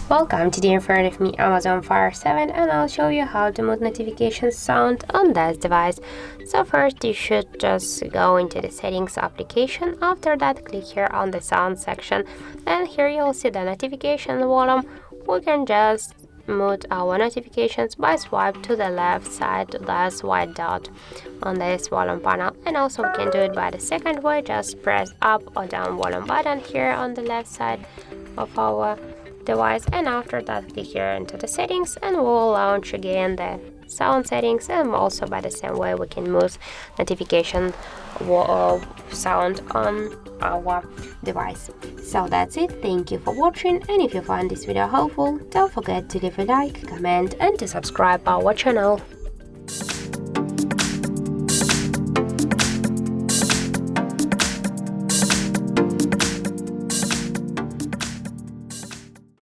Welcome, today in front of me Amazon Fire 7, and I'll show you how to mute notifications sound on this device. So first you should just go into the settings application. After that, click here on the sound section, and here you'll see the notification volume. We can just mute our notifications by swipe to the left side to this white dot on this volume panel, and also we can do it by the second way. Just press up or down volume button here on the left side of our device, and after that click here into the settings, and we'll launch again the sound settings, and also by the same way we can move notification sound on our device. So that's it. Thank you for watching, and if you find this video helpful, don't forget to leave a like, comment and to subscribe our channel.